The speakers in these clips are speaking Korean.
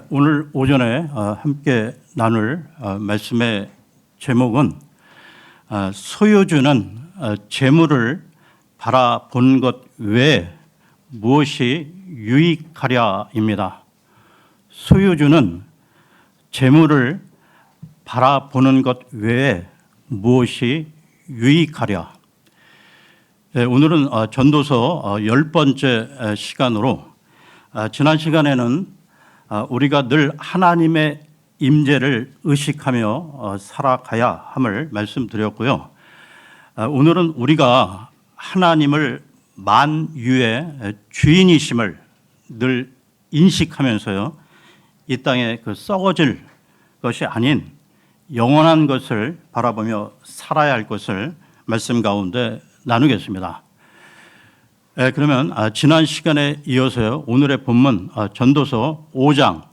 오늘 오전에 함께 나눌 말씀의 제목은 소유주는 재물을 바라본 것 외에 무엇이 유익하랴입니다. 소유주는 재물을 바라보는 것 외에 무엇이 유익하랴. 오늘은 전도서 10번째 시간으로 지난 시간에는 우리가 늘 하나님의 임재를 의식하며 살아가야 함을 말씀드렸고요. 오늘은 우리가 하나님을 만유의 주인이심을 늘 인식하면서요, 이 땅에 그 썩어질 것이 아닌 영원한 것을 바라보며 살아야 할 것을 말씀 가운데 나누겠습니다. 그러면 지난 시간에 이어서요, 오늘의 본문 전도서 5장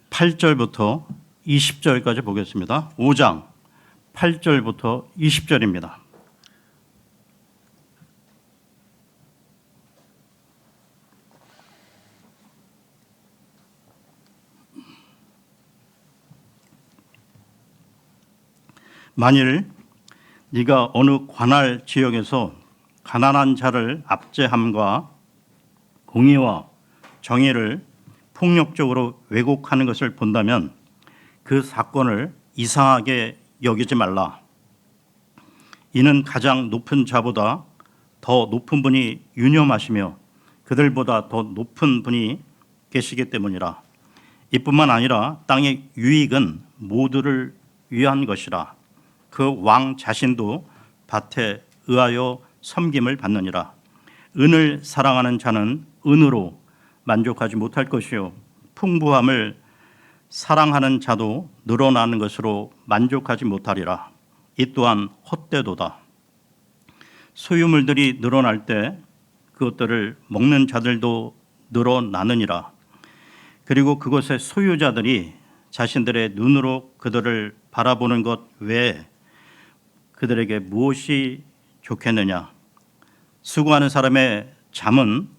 8절부터 20절까지 보겠습니다. 5장 8절부터 20절입니다. 만일 네가 어느 관할 지역에서 가난한 자를 압제함과 공의와 정의를 폭력적으로 왜곡하는 것을 본다면 그 사건을 이상하게 여기지 말라. 이는 가장 높은 자보다 더 높은 분이 유념하시며 그들보다 더 높은 분이 계시기 때문이라. 이뿐만 아니라 땅의 유익은 모두를 위한 것이라. 그 왕 자신도 밭에 의하여 섬김을 받느니라. 은을 사랑하는 자는 은으로 만족하지 못할 것이요 풍부함을 사랑하는 자도 늘어나는 것으로 만족하지 못하리라. 이 또한 헛되도다. 소유물들이 늘어날 때 그것들을 먹는 자들도 늘어나느니라. 그리고 그것의 소유자들이 자신들의 눈으로 그들을 바라보는 것 외에 그들에게 무엇이 좋겠느냐. 수고하는 사람의 잠은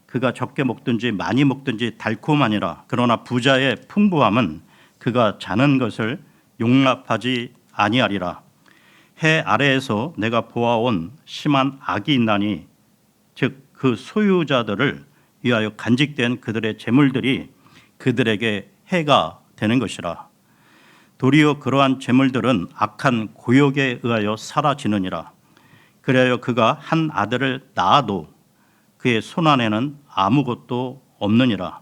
그가 적게 먹든지 많이 먹든지 달콤하니라. 그러나 부자의 풍부함은 그가 자는 것을 용납하지 아니하리라. 해 아래에서 내가 보아온 심한 악이 있나니 즉 그 소유자들을 위하여 간직된 그들의 재물들이 그들에게 해가 되는 것이라. 도리어 그러한 재물들은 악한 고욕에 의하여 사라지느니라. 그래야 그가 한 아들을 낳아도 그의 손안에는 아무것도 없느니라.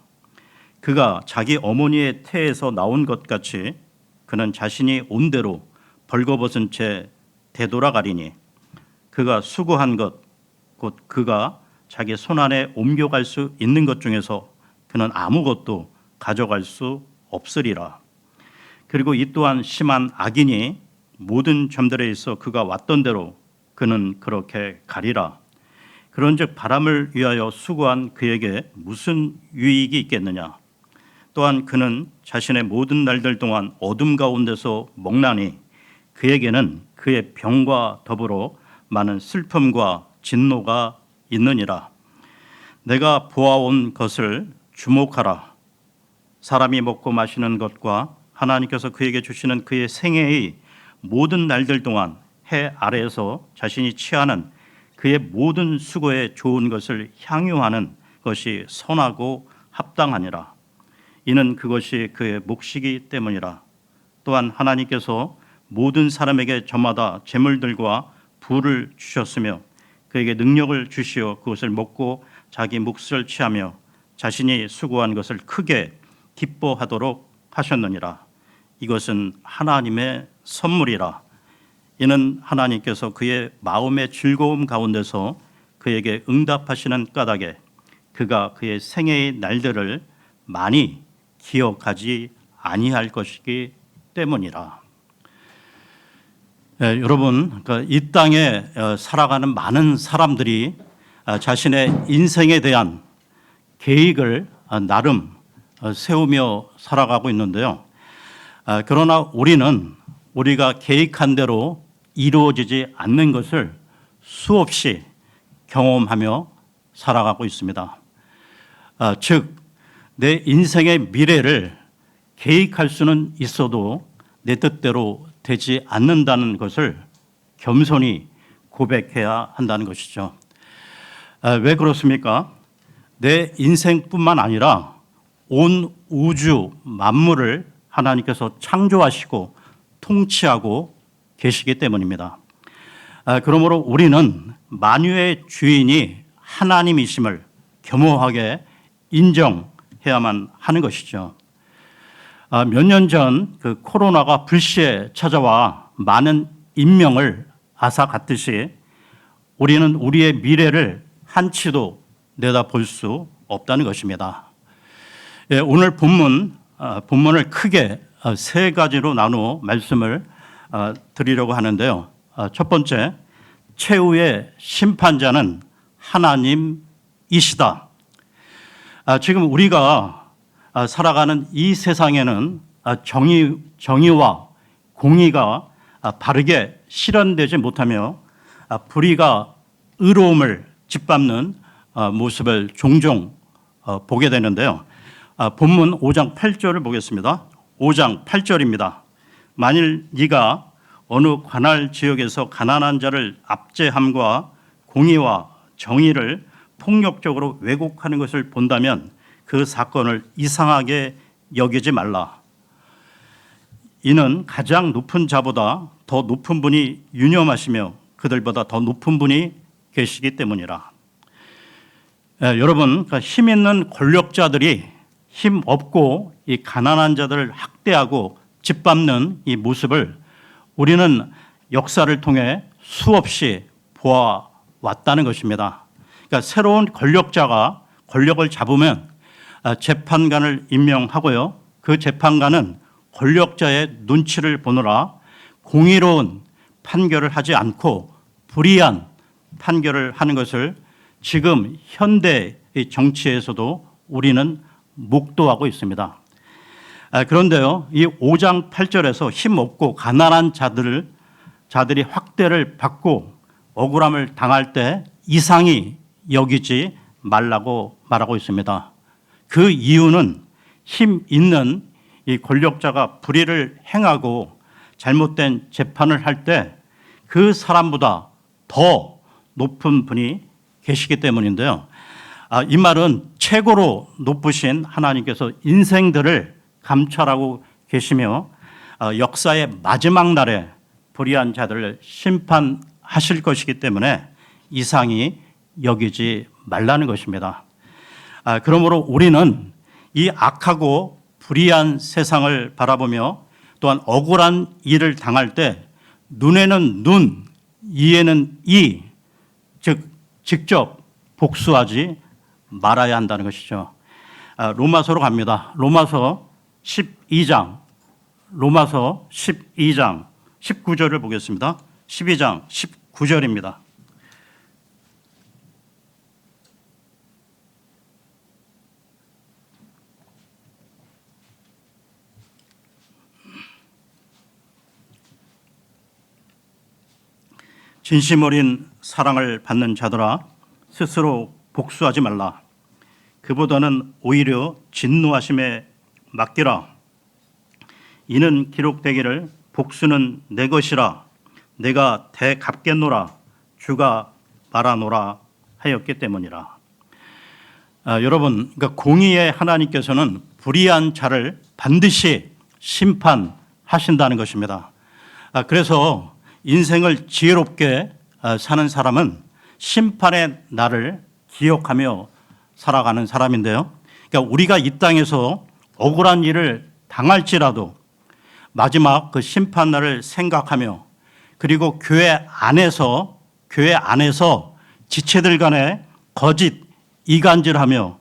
그가 자기 어머니의 태에서 나온 것 같이 그는 자신이 온 대로 벌거벗은 채 되돌아가리니 그가 수고한 것 곧 그가 자기 손안에 옮겨갈 수 있는 것 중에서 그는 아무것도 가져갈 수 없으리라. 그리고 이 또한 심한 악이니 모든 점들에 있어 그가 왔던 대로 그는 그렇게 가리라. 그런즉 바람을 위하여 수고한 그에게 무슨 유익이 있겠느냐. 또한 그는 자신의 모든 날들 동안 어둠 가운데서 먹나니 그에게는 그의 병과 더불어 많은 슬픔과 진노가 있느니라. 내가 보아온 것을 주목하라. 사람이 먹고 마시는 것과 하나님께서 그에게 주시는 그의 생애의 모든 날들 동안 해 아래에서 자신이 취하는 그의 모든 수고에 좋은 것을 향유하는 것이 선하고 합당하니라. 이는 그것이 그의 몫이기 때문이라. 또한 하나님께서 모든 사람에게 저마다 재물들과 부를 주셨으며 그에게 능력을 주시어 그것을 먹고 자기 몫을 취하며 자신이 수고한 것을 크게 기뻐하도록 하셨느니라. 이것은 하나님의 선물이라. 이는 하나님께서 그의 마음의 즐거움 가운데서 그에게 응답하시는 까닭에 그가 그의 생애의 날들을 많이 기억하지 아니할 것이기 때문이라. 여러분, 이 땅에 살아가는 많은 사람들이 자신의 인생에 대한 계획을 나름 세우며 살아가고 있는데요. 그러나 우리는 우리가 계획한 대로 이루어지지 않는 것을 수없이 경험하며 살아가고 있습니다. 즉, 내 인생의 미래를 계획할 수는 있어도 내 뜻대로 되지 않는다는 것을 겸손히 고백해야 한다는 것이죠. 왜 그렇습니까? 내 인생뿐만 아니라 온 우주 만물을 하나님께서 창조하시고 통치하고 계시기 때문입니다. 그러므로 우리는 만유의 주인이 하나님이심을 겸허하게 인정해야만 하는 것이죠. 몇 년 전 그 코로나가 불시에 찾아와 많은 인명을 앗아갔듯이 우리는 우리의 미래를 한치도 내다볼 수 없다는 것입니다. 오늘 본문을 크게 세 가지로 나누어 말씀을 드리려고 하는데요. 첫 번째, 최후의 심판자는 하나님이시다. 지금 우리가 살아가는 이 세상에는 정의와 공의가 바르게 실현되지 못하며 불의가 의로움을 짓밟는 모습을 종종 보게 되는데요. 본문 5장 8절을 보겠습니다. 5장 8절입니다. 만일 네가 어느 관할 지역에서 가난한 자를 압제함과 공의와 정의를 폭력적으로 왜곡하는 것을 본다면 그 사건을 이상하게 여기지 말라. 이는 가장 높은 자보다 더 높은 분이 유념하시며 그들보다 더 높은 분이 계시기 때문이라. 여러분, 힘 있는 권력자들이 힘 없고 이 가난한 자들을 학대하고 짓밟는 이 모습을 우리는 역사를 통해 수없이 보아왔다는 것입니다. 그러니까 새로운 권력자가 권력을 잡으면 재판관을 임명하고요. 그 재판관은 권력자의 눈치를 보느라 공의로운 판결을 하지 않고 불의한 판결을 하는 것을 지금 현대 정치에서도 우리는 목도하고 있습니다. 그런데요, 이 5장 8절에서 힘없고 가난한 자들이 확대를 받고 억울함을 당할 때 이상히 여기지 말라고 말하고 있습니다. 그 이유는 힘 있는 이 권력자가 불의를 행하고 잘못된 재판을 할 때 그 사람보다 더 높은 분이 계시기 때문인데요. 이 말은 최고로 높으신 하나님께서 인생들을 감찰하고 계시며 역사의 마지막 날에 불의한 자들을 심판하실 것이기 때문에 이상히 여기지 말라는 것입니다. 그러므로 우리는 이 악하고 불의한 세상을 바라보며 또한 억울한 일을 당할 때 눈에는 눈, 이에는 이, 즉 직접 복수하지 말아야 한다는 것이죠. 로마서로 갑니다. 로마서 12장 19절을 보겠습니다. 12장 19절입니다. 진심 어린 사랑을 받는 자들아 스스로 복수하지 말라. 그보다는 오히려 진노하심에 맡기라. 이는 기록되기를 복수는 내 것이라 내가 대갚겠노라 주가 말하노라 하였기 때문이라. 여러분, 그러니까 공의의 하나님께서는 불의한 자를 반드시 심판하신다는 것입니다. 그래서 인생을 지혜롭게 사는 사람은 심판의 날을 기억하며 살아가는 사람인데요. 그러니까 우리가 이 땅에서 억울한 일을 당할지라도 마지막 그 심판 날을 생각하며 그리고 교회 안에서 지체들 간에 거짓 이간질하며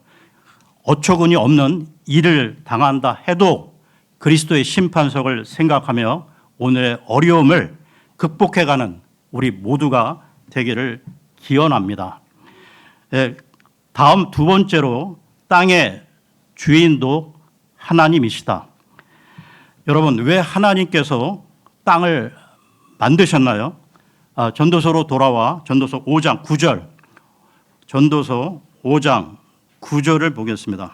어처구니 없는 일을 당한다 해도 그리스도의 심판석을 생각하며 오늘의 어려움을 극복해가는 우리 모두가 되기를 기원합니다. 다음 두 번째로 땅의 주인도 하나님이시다. 여러분, 왜 하나님께서 땅을 만드셨나요? 전도서로 돌아와 전도서 5장 9절, 전도서 5장 9절을 보겠습니다.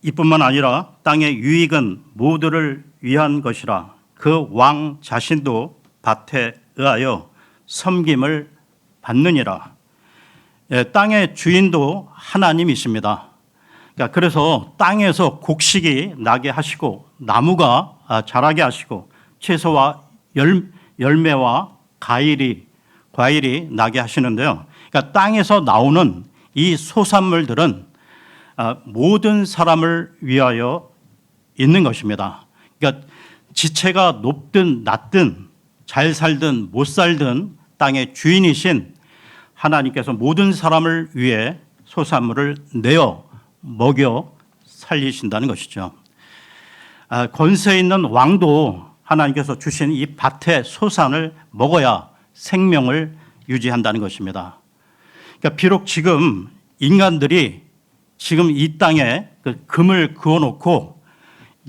이뿐만 아니라 땅의 유익은 모두를 위한 것이라 그 왕 자신도 밭에 의하여 섬김을 받느니라. 땅의 주인도 하나님이십니다. 그래서 땅에서 곡식이 나게 하시고 나무가 자라게 하시고 채소와 열매와 과일이 나게 하시는데요. 그러니까 땅에서 나오는 이 소산물들은 모든 사람을 위하여 있는 것입니다. 그러니까 지체가 높든 낮든 잘 살든 못 살든 땅의 주인이신 하나님께서 모든 사람을 위해 소산물을 내어 먹여 살리신다는 것이죠. 권세 있는 왕도 하나님께서 주신 이 밭의 소산을 먹어야 생명을 유지한다는 것입니다. 그러니까 비록 지금 인간들이 지금 이 땅에 그 금을 그어놓고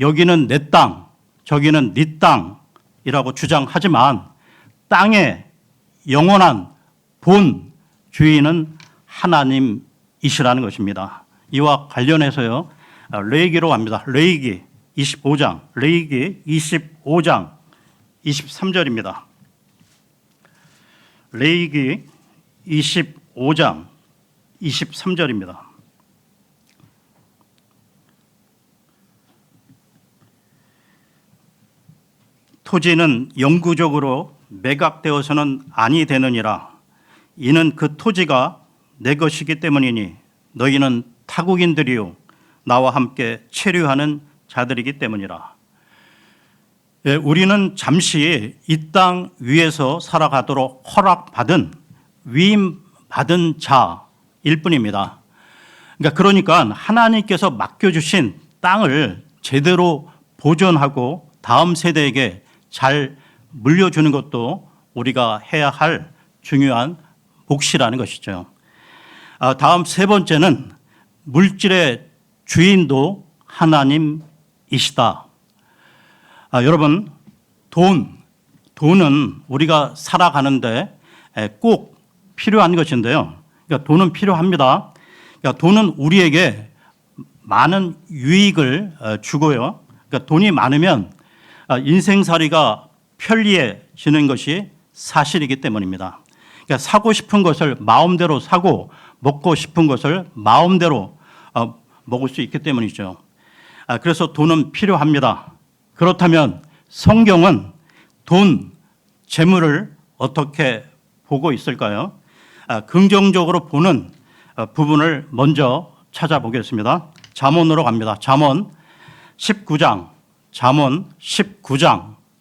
여기는 내 땅, 저기는 네 땅이라고 주장하지만 땅의 영원한 본 주인은 하나님이시라는 것입니다. 이와 관련해서요, 레위기로 갑니다. 레위기 25장, 레위기 25장 23절입니다. 레위기 25장 23절입니다. 토지는 영구적으로 매각되어서는 아니 되느니라. 이는 그 토지가 내 것이기 때문이니 너희는 타국인들이요 나와 함께 체류하는 자들이기 때문이라. 우리는 잠시 이 땅 위에서 살아가도록 허락받은 위임받은 자일 뿐입니다. 그러니까 하나님께서 맡겨주신 땅을 제대로 보존하고 다음 세대에게 잘 물려주는 것도 우리가 해야 할 중요한 몫이라는 것이죠. 다음 세 번째는 물질의 주인도 하나님이시다. 여러분, 돈은 우리가 살아가는데 꼭 필요한 것인데요. 그러니까 돈은 필요합니다. 그러니까 돈은 우리에게 많은 유익을 주고요. 그러니까 돈이 많으면 인생살이가 편리해지는 것이 사실이기 때문입니다. 그러니까 사고 싶은 것을 마음대로 사고 먹고 싶은 것을 마음대로 먹을 수 있기 때문이죠. 그래서 돈은 필요합니다. 그렇다면 성경은 돈, 재물을 어떻게 보고 있을까요? 긍정적으로 보는 부분을 먼저 찾아보겠습니다. 잠언으로 갑니다. 잠언 19장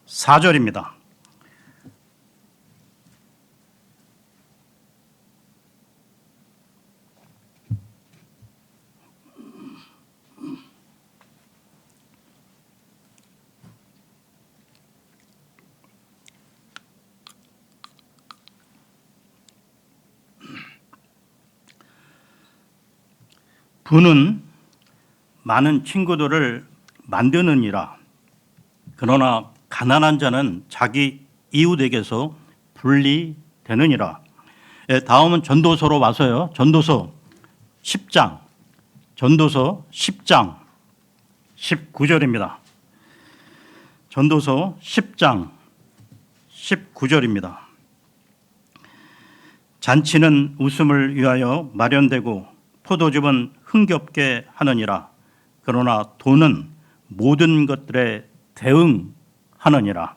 4절입니다. 부는 많은 친구들을 만드느니라. 그러나 가난한 자는 자기 이웃에게서 분리되느니라. 다음은 전도서로 와서요. 전도서 10장 19절입니다. 전도서 10장 19절입니다. 잔치는 웃음을 위하여 마련되고 포도즙은 흥겹게 하느니라. 그러나 돈은 모든 것들에 대응하느니라.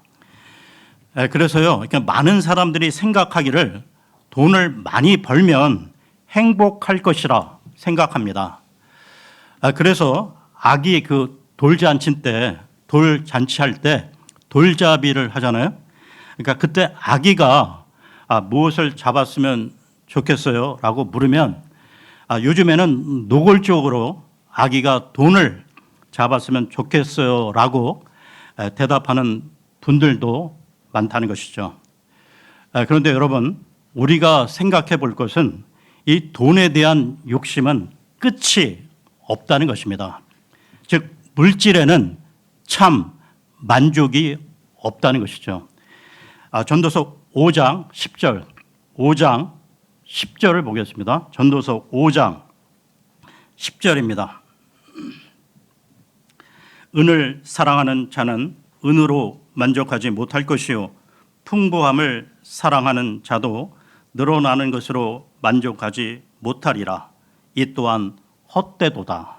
그래서요, 그러니까 많은 사람들이 생각하기를 돈을 많이 벌면 행복할 것이라 생각합니다. 그래서 아기 그 돌잔치 할 때 돌잡이를 하잖아요. 그러니까 그때 아기가 무엇을 잡았으면 좋겠어요? 라고 물으면 요즘에는 노골적으로 아기가 돈을 잡았으면 좋겠어요 라고 대답하는 분들도 많다는 것이죠. 그런데 여러분, 우리가 생각해 볼 것은 이 돈에 대한 욕심은 끝이 없다는 것입니다. 즉 물질에는 참 만족이 없다는 것이죠. 전도서 5장 10절을 보겠습니다. 전도서 5장 10절입니다. 은을 사랑하는 자는 은으로 만족하지 못할 것이요 풍부함을 사랑하는 자도 늘어나는 것으로 만족하지 못하리라. 이 또한 헛되도다.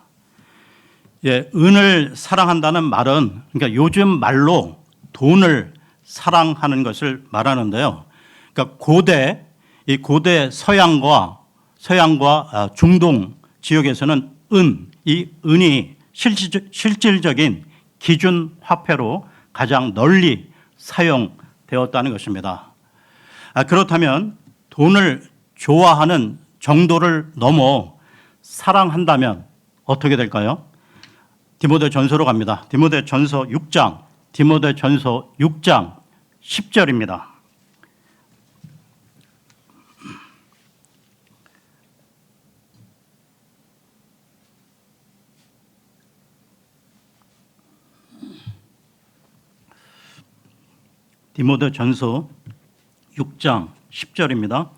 예, 은을 사랑한다는 말은 그러니까 요즘 말로 돈을 사랑하는 것을 말하는데요. 그러니까 이 고대 서양과 중동 지역에서는 이 은이 실질적인 기준 화폐로 가장 널리 사용되었다는 것입니다. 그렇다면 돈을 좋아하는 정도를 넘어 사랑한다면 어떻게 될까요? 디모데전서로 갑니다. 디모데전서 6장 10절입니다. 디모데전서 6장 10절입니다.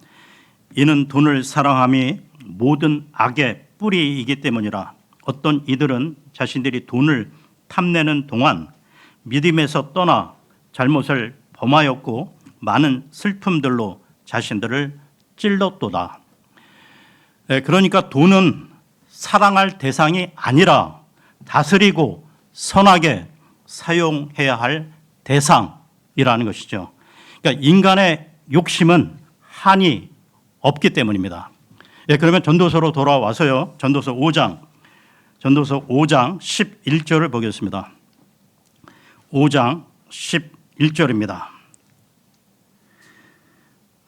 이는 돈을 사랑함이 모든 악의 뿌리이기 때문이라. 어떤 이들은 자신들이 돈을 탐내는 동안 믿음에서 떠나 잘못을 범하였고 많은 슬픔들로 자신들을 찔렀도다. 그러니까 돈은 사랑할 대상이 아니라 다스리고 선하게 사용해야 할 대상이라는 것이죠. 그러니까 인간의 욕심은 한이 없기 때문입니다. 그러면 전도서로 돌아와서요. 전도서 5장 11절을 보겠습니다. 5장 11절입니다.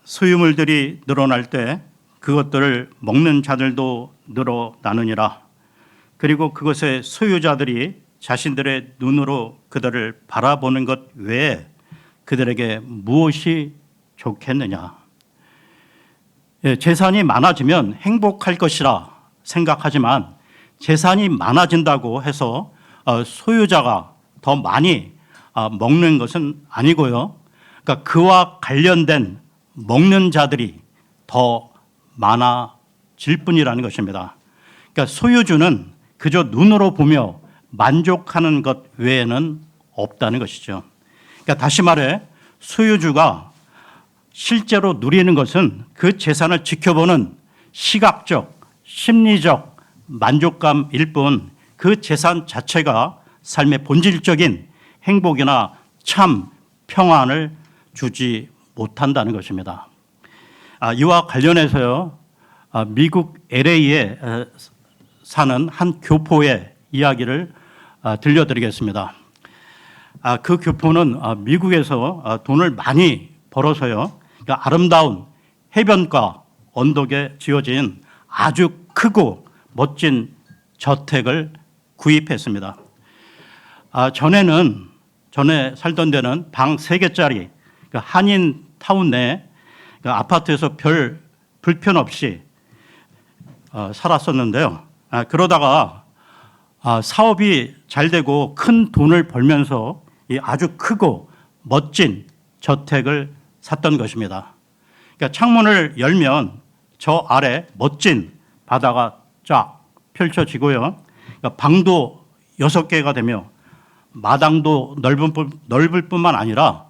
소유물들이 늘어날 때 그것들을 먹는 자들도 늘어나느니라. 그리고 그것의 소유자들이 자신들의 눈으로 그들을 바라보는 것 외에 그들에게 무엇이 좋겠느냐. 재산이 많아지면 행복할 것이라 생각하지만 재산이 많아진다고 해서 소유자가 더 많이 먹는 것은 아니고요. 그러니까 그와 관련된 먹는 자들이 더 많아질 뿐이라는 것입니다. 그러니까 소유주는 그저 눈으로 보며 만족하는 것 외에는 없다는 것이죠. 그러니까 다시 말해 소유주가 실제로 누리는 것은 그 재산을 지켜보는 시각적, 심리적 만족감일 뿐 그 재산 자체가 삶의 본질적인 행복이나 참 평안을 주지 못한다는 것입니다. 이와 관련해서요, 미국 LA에 사는 한 교포의 이야기를 들려드리겠습니다. 그 교포는 미국에서 돈을 많이 벌어서요, 그러니까 아름다운 해변가 언덕에 지어진 아주 크고 멋진 저택을 구입했습니다. 전에 살던 데는 방 3개짜리 한인타운 내 아파트에서 별 불편 없이 살았었는데요. 그러다가 사업이 잘 되고 큰 돈을 벌면서 이 아주 크고 멋진 저택을 샀던 것입니다. 그러니까 창문을 열면 저 아래 멋진 바다가 쫙 펼쳐지고요. 그러니까 방도 6개가 되며 마당도 넓을 뿐만 아니라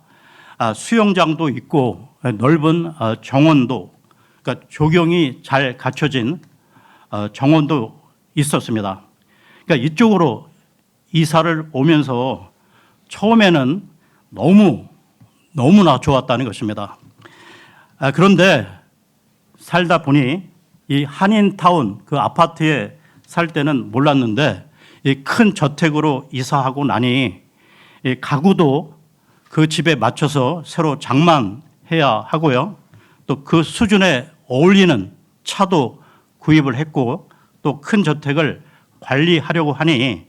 수영장도 있고 넓은 정원도, 그러니까 조경이 잘 갖춰진 정원도 있었습니다. 그러니까 이쪽으로 이사를 오면서 처음에는 너무나 좋았다는 것입니다. 그런데 살다 보니 이 한인타운 그 아파트에 살 때는 몰랐는데 이 큰 저택으로 이사하고 나니 이 가구도 그 집에 맞춰서 새로 장만해야 하고요. 또 그 수준에 어울리는 차도 구입을 했고 또 큰 저택을 관리하려고 하니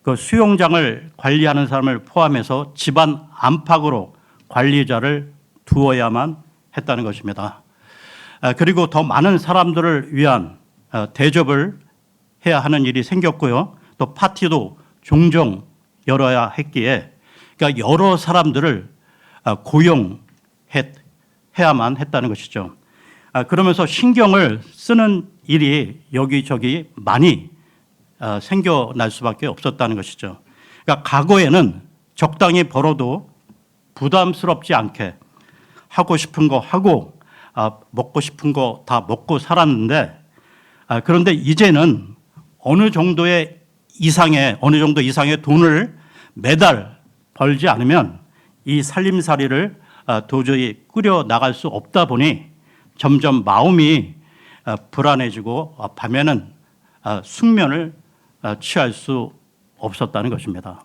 그 수영장을 관리하는 사람을 포함해서 집안 안팎으로 관리자를 두어야만 했다는 것입니다. 그리고 더 많은 사람들을 위한 대접을 해야 하는 일이 생겼고요. 또 파티도 종종 열어야 했기에 그러니까 여러 사람들을 고용해야만 했다는 것이죠. 그러면서 신경을 쓰는 일이 여기저기 많이 생겨날 수밖에 없었다는 것이죠. 그러니까 과거에는 적당히 벌어도 부담스럽지 않게 하고 싶은 거 하고 먹고 싶은 거 다 먹고 살았는데, 그런데 이제는 어느 정도 이상의 돈을 매달 벌지 않으면 이 살림살이를 도저히 꾸려 나갈 수 없다 보니 점점 마음이 불안해지고 밤에는 숙면을 취할 수 없었다는 것입니다.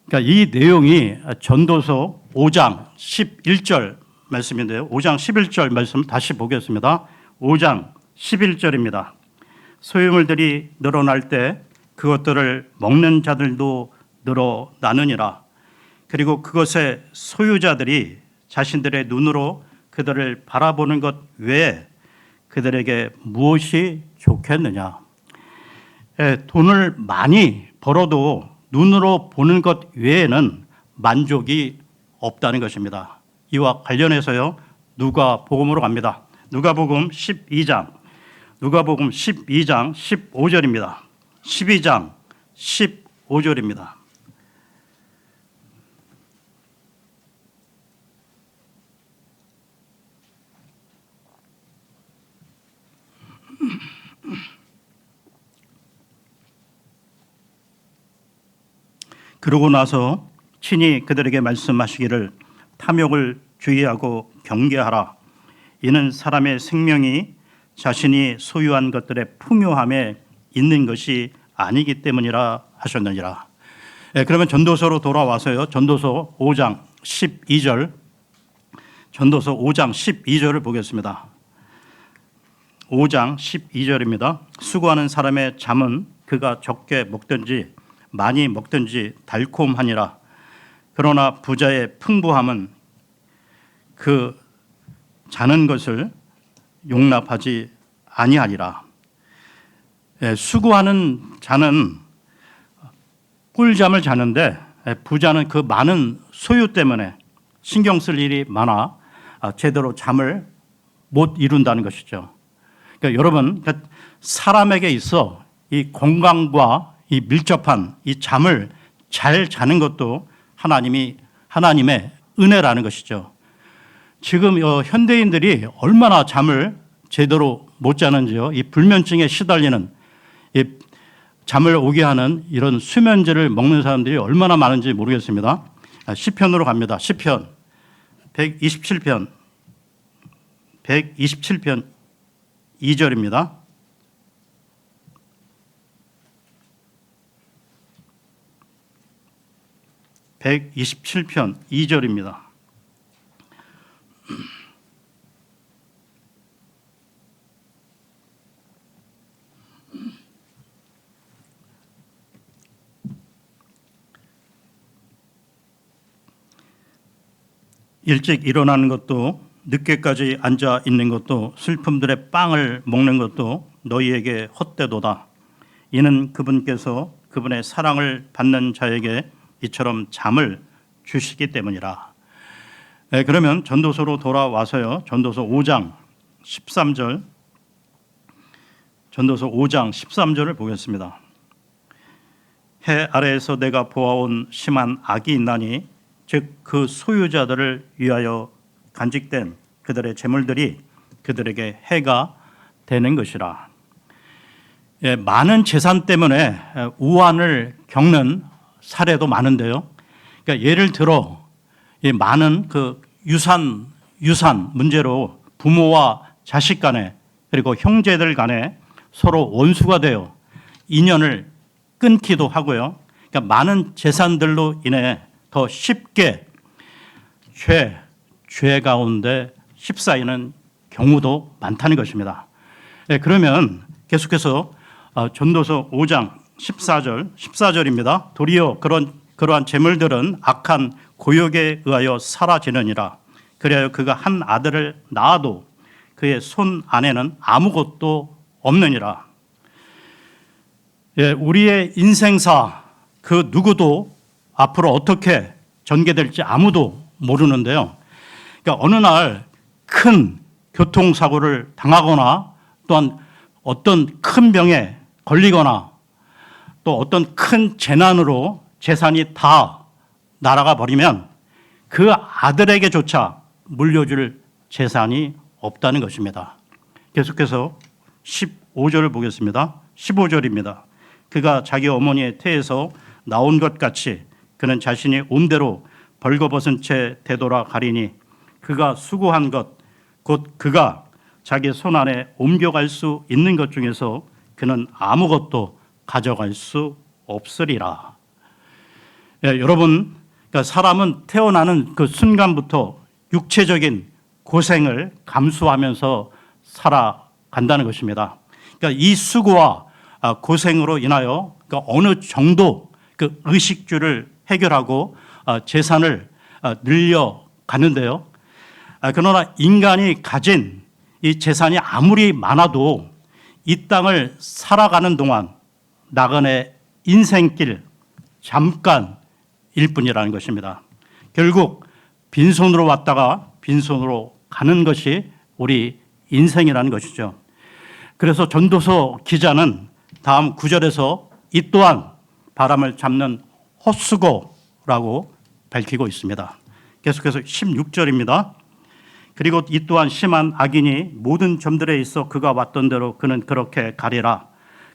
그러니까 이 내용이 전도서 5장 11절 말씀인데요. 5장 11절 말씀 다시 보겠습니다. 5장 11절입니다. 소유물들이 늘어날 때 그것들을 먹는 자들도 늘어나느니라. 그리고 그것의 소유자들이 자신들의 눈으로 그들을 바라보는 것 외에 그들에게 무엇이 좋겠느냐. 돈을 많이 벌어도 눈으로 보는 것 외에는 만족이 없다는 것입니다. 이와 관련해서요, 누가복음으로 갑니다. 누가복음 12장 15절입니다. 12장 15절입니다. 그러고 나서 친히 그들에게 말씀하시기를 탐욕을 주의하고 경계하라. 이는 사람의 생명이 자신이 소유한 것들의 풍요함에 있는 것이 아니기 때문이라 하셨느니라. 그러면 전도서로 돌아와서요. 전도서 5장 12절 보겠습니다. 5장 12절입니다. 수고하는 사람의 잠은 그가 적게 먹든지 많이 먹든지 달콤하니라. 그러나 부자의 풍부함은 그 자는 것을 용납하지 아니하리라. 수고하는 자는 꿀잠을 자는데 부자는 그 많은 소유 때문에 신경 쓸 일이 많아 제대로 잠을 못 이룬다는 것이죠. 그러니까 여러분, 사람에게 있어 이 건강과 이 밀접한 이 잠을 잘 자는 것도 하나님의 은혜라는 것이죠. 지금 현대인들이 얼마나 잠을 제대로 못 자는지요. 이 불면증에 시달리는, 이 잠을 오게 하는 이런 수면제를 먹는 사람들이 얼마나 많은지 모르겠습니다. 시편으로 갑니다. 시편 127편 2절입니다. (127편) 2절입니다. 일찍 일어나는 것도 늦게까지 앉아 있는 것도 슬픔들의 빵을 먹는 것도 너희에게 헛되도다. 이는 그분께서 그분의 사랑을 받는 자에게 이처럼 잠을 주시기 때문이라. 그러면 전도서로 돌아와서요. 전도서 5장 13절 보겠습니다. 해 아래에서 내가 보아온 심한 악이 있나니 즉 그 소유자들을 위하여 간직된 그들의 재물들이 그들에게 해가 되는 것이라. 많은 재산 때문에 우환을 겪는 사례도 많은데요. 그러니까 예를 들어 많은 그 유산 문제로 부모와 자식 간에 그리고 형제들 간에 서로 원수가 되어 인연을 끊기도 하고요. 그러니까 많은 재산들로 인해 더 쉽게 죄 가운데 휩싸이는 경우도 많다는 것입니다. 그러면 계속해서 전도서 5장 14절입니다. 도리어 그러한 재물들은 악한 고역에 의하여 사라지느니라. 그래야 그가 한 아들을 낳아도 그의 손 안에는 아무것도 없느니라. 우리의 인생사 그 누구도 앞으로 어떻게 전개될지 아무도 모르는데요. 그러니까 어느 날 큰 교통사고를 당하거나 또한 어떤 큰 병에 걸리거나 또 어떤 큰 재난으로 재산이 다 날아가 버리면 그 아들에게조차 물려줄 재산이 없다는 것입니다. 계속해서 15절을 보겠습니다. 15절입니다. 그가 자기 어머니의 태에서 나온 것 같이 그는 자신이 온 대로 벌거벗은 채 되돌아 가리니 그가 수고한 것 곧 그가 자기 손 안에 옮겨갈 수 있는 것 중에서 그는 아무것도 가져갈 수 없으리라. 예, 여러분, 그러니까 사람은 태어나는 그 순간부터 육체적인 고생을 감수하면서 살아간다는 것입니다. 그러니까 이 수고와 고생으로 인하여 그러니까 어느 정도 그 의식주를 해결하고 재산을 늘려가는데요. 그러나 인간이 가진 이 재산이 아무리 많아도 이 땅을 살아가는 동안 나그네 인생길 잠깐일 뿐이라는 것입니다. 결국 빈손으로 왔다가 빈손으로 가는 것이 우리 인생이라는 것이죠. 그래서 전도서 기자는 다음 9절에서 이 또한 바람을 잡는 헛수고라고 밝히고 있습니다. 계속해서 16절입니다. 그리고 이 또한 심한 악인이 모든 점들에 있어 그가 왔던 대로 그는 그렇게 가리라.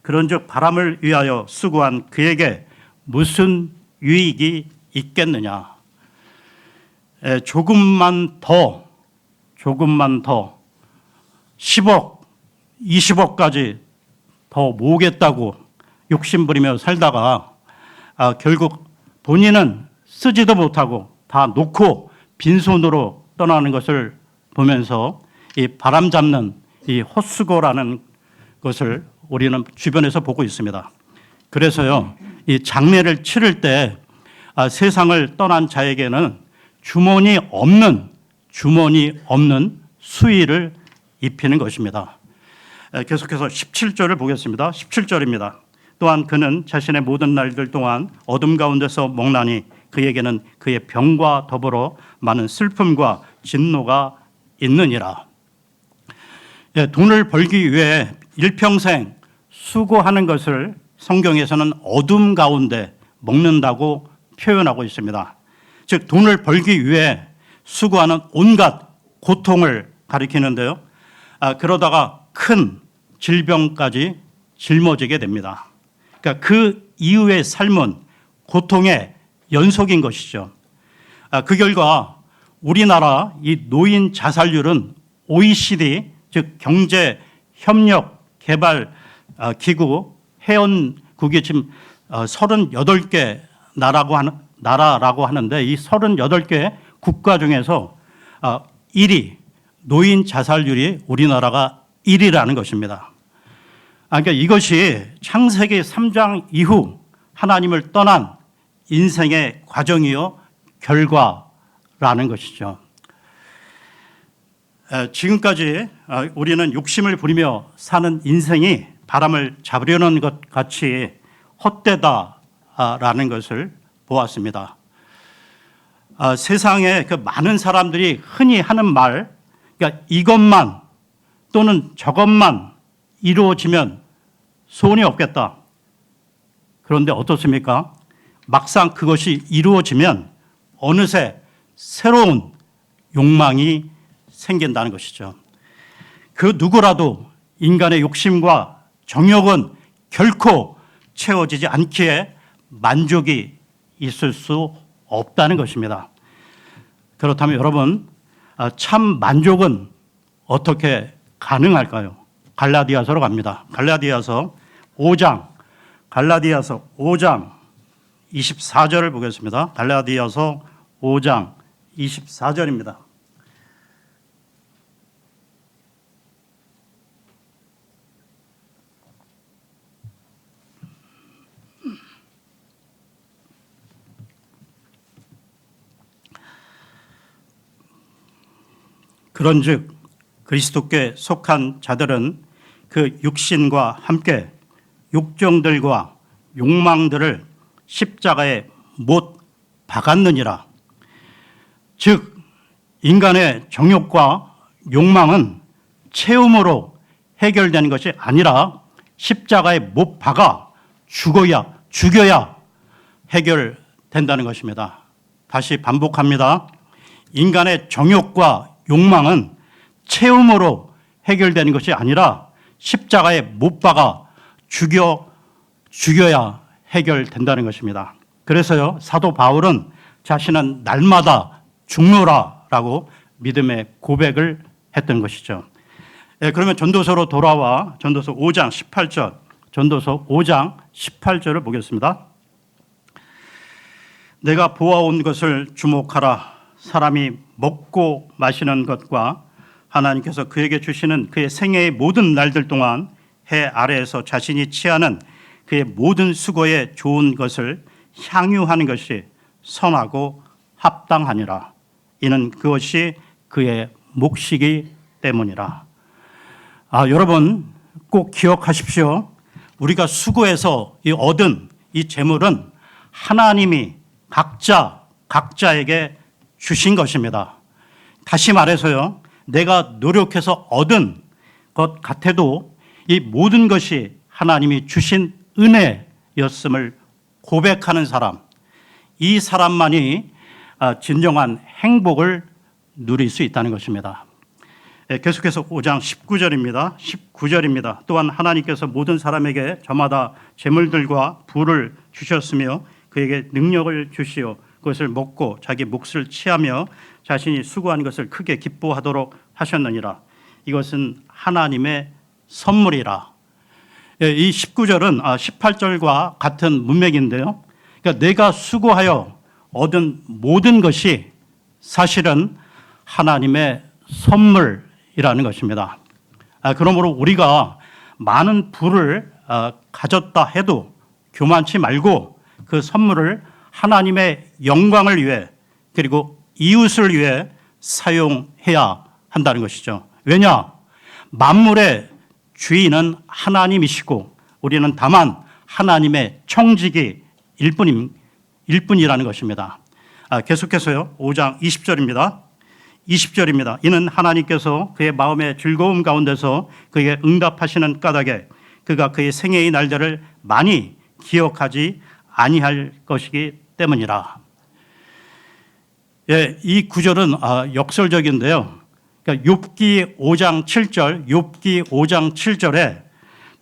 그런즉 바람을 위하여 수고한 그에게 무슨 유익이 있겠느냐. 조금만 더 10억, 20억까지 더 모으겠다고 욕심부리며 살다가 결국 본인은 쓰지도 못하고 다 놓고 빈손으로 떠나는 것을 보면서 이 바람 잡는 이 헛수고라는 것을 우리는 주변에서 보고 있습니다. 그래서요, 이 장례를 치를 때 세상을 떠난 자에게는 주머니 없는 수의를 입히는 것입니다. 계속해서 17절을 보겠습니다. 17절입니다. 또한 그는 자신의 모든 날들 동안 어둠 가운데서 먹나니 그에게는 그의 병과 더불어 많은 슬픔과 진노가 있느니라. 돈을 벌기 위해 일평생 수고하는 것을 성경에서는 어둠 가운데 먹는다고 표현하고 있습니다. 즉 돈을 벌기 위해 수고하는 온갖 고통을 가리키는데요. 그러다가 큰 질병까지 짊어지게 됩니다. 그러니까 그 이후의 삶은 고통의 연속인 것이죠. 그 결과 우리나라 이 노인 자살률은 OECD 즉 경제협력개발기구 회원국이 지금 38개 나라라고 하는데 이 38개 국가 중에서 1위 노인 자살률이 우리나라가 1위라는 것입니다. 그러니까 이것이 창세기 3장 이후 하나님을 떠난 인생의 과정이요 결과라는 것이죠. 지금까지 우리는 욕심을 부리며 사는 인생이 바람을 잡으려는 것 같이 헛되다라는 것을 보았습니다. 세상에 그 많은 사람들이 흔히 하는 말, 그러니까 이것만 또는 저것만 이루어지면 소원이 없겠다. 그런데 어떻습니까? 막상 그것이 이루어지면 어느새 새로운 욕망이 생긴다는 것이죠. 그 누구라도 인간의 욕심과 정욕은 결코 채워지지 않기에 만족이 있을 수 없다는 것입니다. 그렇다면 여러분, 참 만족은 어떻게 가능할까요? 갈라디아서로 갑니다. 갈라디아서 5장 24절을 보겠습니다. 갈라디아서 5장 24절입니다. 그런즉 그리스도께 속한 자들은 그 육신과 함께 욕정들과 욕망들을 십자가에 못 박았느니라. 즉 인간의 정욕과 욕망은 체험으로 해결되는 것이 아니라 십자가에 못 박아 죽여야 해결된다는 것입니다. 다시 반복합니다. 인간의 정욕과 욕망은 체험으로 해결되는 것이 아니라 십자가에 못 박아 죽여야 해결된다는 것입니다. 그래서요, 사도 바울은 자신은 날마다 죽노라라고 믿음의 고백을 했던 것이죠. 그러면 전도서로 돌아와 전도서 5장 18절, 전도서 5장 18절을 보겠습니다. 내가 보아온 것을 주목하라. 사람이 먹고 마시는 것과 하나님께서 그에게 주시는 그의 생애의 모든 날들 동안 해 아래에서 자신이 취하는 그의 모든 수고에 좋은 것을 향유하는 것이 선하고 합당하니라. 이는 그것이 그의 몫이기 때문이라. 여러분 꼭 기억하십시오. 우리가 수고해서 얻은 이 재물은 하나님이 각자에게 주신 것입니다. 다시 말해서요, 내가 노력해서 얻은 것 같아도 이 모든 것이 하나님이 주신 은혜였음을 고백하는 사람, 이 사람만이 진정한 행복을 누릴 수 있다는 것입니다. 계속해서 5장 19절입니다. 또한 하나님께서 모든 사람에게 저마다 재물들과 부를 주셨으며 그에게 능력을 주시어 그것을 먹고 자기 몫을 취하며 자신이 수고한 것을 크게 기뻐하도록 하셨느니라. 이것은 하나님의 선물이라. 이 19절은 18절과 같은 문맥인데요. 그러니까 내가 수고하여 얻은 모든 것이 사실은 하나님의 선물이라는 것입니다. 그러므로 우리가 많은 부를 가졌다 해도 교만치 말고 그 선물을 하나님의 영광을 위해 그리고 이웃을 위해 사용해야 한다는 것이죠. 왜냐? 만물의 주인은 하나님이시고 우리는 다만 하나님의 청지기일 뿐이라는 것입니다. 계속해서요. 5장 20절입니다. 이는 하나님께서 그의 마음의 즐거움 가운데서 그에게 응답하시는 까닭에 그가 그의 생애의 날들을 많이 기억하지 아니할 것이기 때문이라. 이 구절은 역설적인데요. 그러니까 욥기 5장 7절에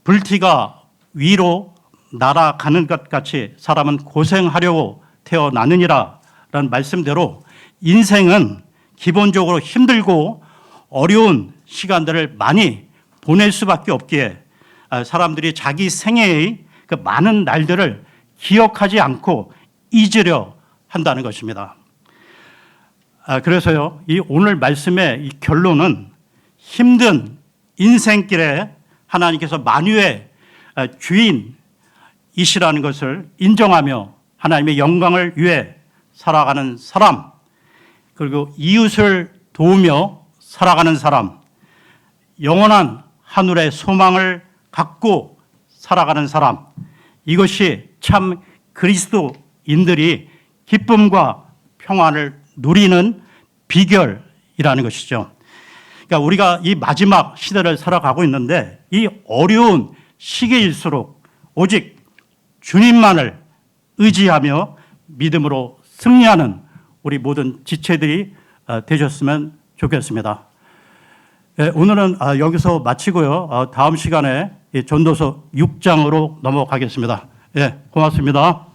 불티가 위로 날아가는 것 같이 사람은 고생하려고 태어나느니라 라는 말씀대로 인생은 기본적으로 힘들고 어려운 시간들을 많이 보낼 수밖에 없기에 사람들이 자기 생애의 그 많은 날들을 기억하지 않고 잊으려 한다는 것입니다. 그래서요, 이 오늘 말씀의 이 결론은 힘든 인생길에 하나님께서 만유의 주인이시라는 것을 인정하며 하나님의 영광을 위해 살아가는 사람, 그리고 이웃을 도우며 살아가는 사람, 영원한 하늘의 소망을 갖고 살아가는 사람, 이것이 참 그리스도인들이 기쁨과 평안을 누리는 비결이라는 것이죠. 그러니까 우리가 이 마지막 시대를 살아가고 있는데 이 어려운 시기일수록 오직 주님만을 의지하며 믿음으로 승리하는 우리 모든 지체들이 되셨으면 좋겠습니다. 오늘은 여기서 마치고요. 다음 시간에 전도서 6장으로 넘어가겠습니다. 고맙습니다.